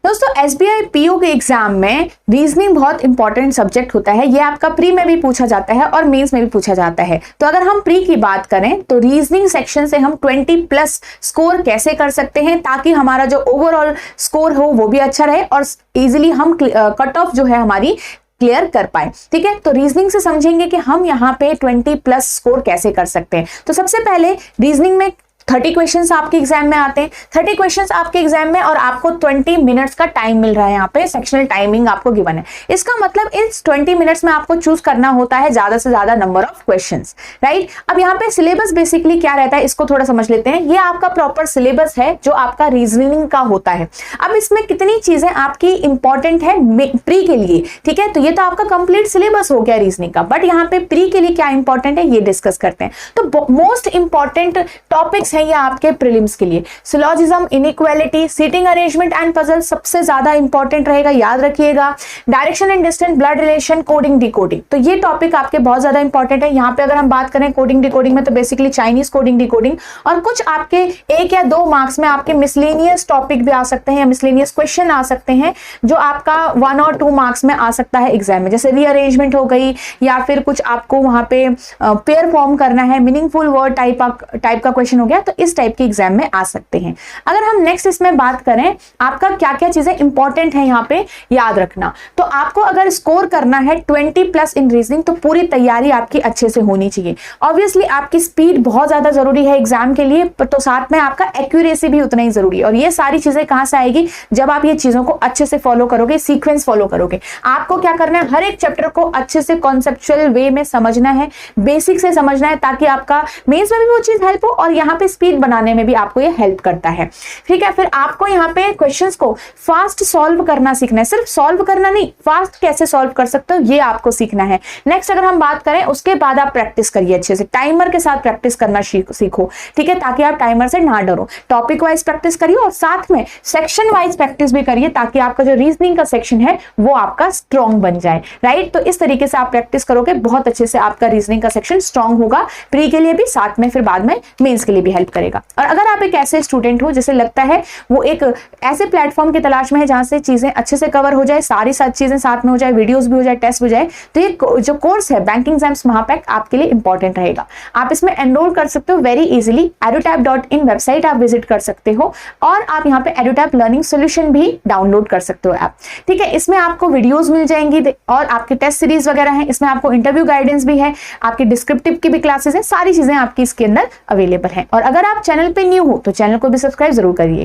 दोस्तों SBI PO के exam में रीजनिंग बहुत इंपॉर्टेंट सब्जेक्ट होता है। ये आपका प्री में भी पूछा जाता है और मेंस में भी पूछा जाता है। तो अगर हम प्री की बात करें तो रीजनिंग सेक्शन से हम 20+ स्कोर कैसे कर सकते हैं ताकि हमारा जो ओवरऑल स्कोर हो वो भी अच्छा रहे और इजीली हम कट ऑफ जो है हमारी क्लियर कर पाए। ठीक है, तो रीजनिंग से समझेंगे कि हम यहाँ पे 20+ स्कोर कैसे कर सकते हैं। तो सबसे पहले रीजनिंग में 30 क्वेश्चंस आपके एग्जाम में आते हैं। 30 क्वेश्चंस आपके एग्जाम में और आपको 20 मिनट्स का टाइम मिल रहा है। यहाँ पे सेक्शनल टाइमिंग आपको गिवन है। इसका मतलब इस 20 मिनट्स में आपको चूज करना होता है ज्यादा से ज्यादा नंबर ऑफ क्वेश्चंस, राइट। अब यहाँ पे सिलेबस बेसिकली क्या रहता है इसको थोड़ा समझ लेते हैं। ये आपका प्रॉपर सिलेबस है जो आपका रीजनिंग का होता है। अब इसमें कितनी चीजें आपकी इंपॉर्टेंट है प्री के लिए, ठीक है। तो ये तो आपका कंप्लीट सिलेबस हो गया रीजनिंग का, बट यहाँ पे प्री के लिए क्या इंपॉर्टेंट है ये डिस्कस करते हैं। तो मोस्ट इंपॉर्टेंट टॉपिक्स है ये आपके प्रीलिम्स के लिए। Syllogism, inequality, seating arrangement and puzzle सबसे ज्यादा इंपॉर्टेंट रहेगा, याद रखिएगा। Direction and distance, blood relation, coding decoding, तो ये टॉपिक आपके बहुत ज्यादा इंपॉर्टेंट है। यहाँ पे अगर हम बात करें कोडिंग डिकोडिंग में तो बेसिकली चाइनीज कोडिंग डिकोडिंग और कुछ आपके 1 या 2 मार्क्स में आपके मिसलेनियस टॉपिक भी आ सकते हैं या मिसलेनियस क्वेश्चन आ सकते हैं जो आपका 1 और 2 मार्क्स में आ सकता है एग्जाम में, जैसे रीअरेंजमेंट हो गई या फिर कुछ आपको वहां पे पेयर फॉर्म करना है, मीनिंगफुल वर्ड टाइप का क्वेश्चन हो गया, तो इस टाइप के एग्जाम में आ सकते हैं। अगर हम नेक्स्ट इसमें बात करें आपका क्या क्या चीजें इंपॉर्टेंट है यहाँ पे याद रखना, तो आपको अगर स्कोर करना है 20+ इन रीजनिंग तो पूरी तैयारी आपकी अच्छे से होनी चाहिए। ऑब्वियसली आपकी स्पीड बहुत ज्यादा जरूरी है एग्जाम के लिए, तो साथ में आपका एक्यूरेसी भी उतना ही जरूरी है। और ये सारी चीजें कहां से आएगी, जब आप ये चीजों को अच्छे से फॉलो करोगे, सीक्वेंस फॉलो करोगे। आपको क्या करना है, हर एक चैप्टर को अच्छे से कॉन्सेप्चुअल वे में समझना है, बेसिक से समझना है, ताकि आपका मेंस में भी वो चीज हेल्प हो और यहाँ पे स्पीड बनाने में भी आपको ये हेल्प करता है। ठीक है, फिर आपको यहाँ पे क्वेश्चंस को फास्ट सॉल्व करना सीखना है। सिर्फ सॉल्व करना नहीं, फास्ट कैसे सॉल्व कर सकते हो ये आपको सीखना है। नेक्स्ट अगर हम बात करें उसके बाद आप प्रैक्टिस करिए अच्छे से, टाइमर के साथ प्रैक्टिस करना सीखो, ठीक है, ताकि आप टाइमर से ना डरो। टॉपिक वाइज प्रैक्टिस करिए और साथ में सेक्शन वाइज प्रैक्टिस भी करिए ताकि आपका जो रीजनिंग का सेक्शन है वो आपका स्ट्रॉन्ग बन जाए, राइट। तो इस तरीके से आप प्रैक्टिस करोगे, बहुत अच्छे से आपका रीजनिंग का सेक्शन स्ट्रॉन्ग होगा, प्री के लिए भी, साथ में फिर बाद में मेंस के लिए भी हेल्प करेगा। और अगर आप एक ऐसे स्टूडेंट हो जिसे लगता है वो एक ऐसे प्लेटफॉर्म की तलाश में है जहां से चीजें अच्छे से कवर हो जाए, सारी चीजें साथ में हो जाए, वीडियोस भी हो जाए, टेस्ट भी हो जाए, तो ये जो कोर्स है बैंकिंग एग्जाम्स महापैक आपके लिए इंपॉर्टेंट रहेगा। आप इसमें एनरोल कर सकते हो वेरी इजीली। edutap.in वेबसाइट आप विजिट कर सकते हो और आप यहाँ पे edutap लर्निंग सोल्यूशन भी डाउनलोड कर सकते हो ऐप, ठीक है। इसमें आपको वीडियोस मिल जाएंगी और आपके टेस्ट सीरीज वगैरह है, इसमें आपको इंटरव्यू गाइडेंस भी है, आपकी डिस्क्रिप्टिव की भी क्लासेस है, सारी चीजें आपकी इसके अंदर अवेलेबल है। और अगर आप चैनल पे न्यू हो तो चैनल को भी सब्सक्राइब जरूर करिए।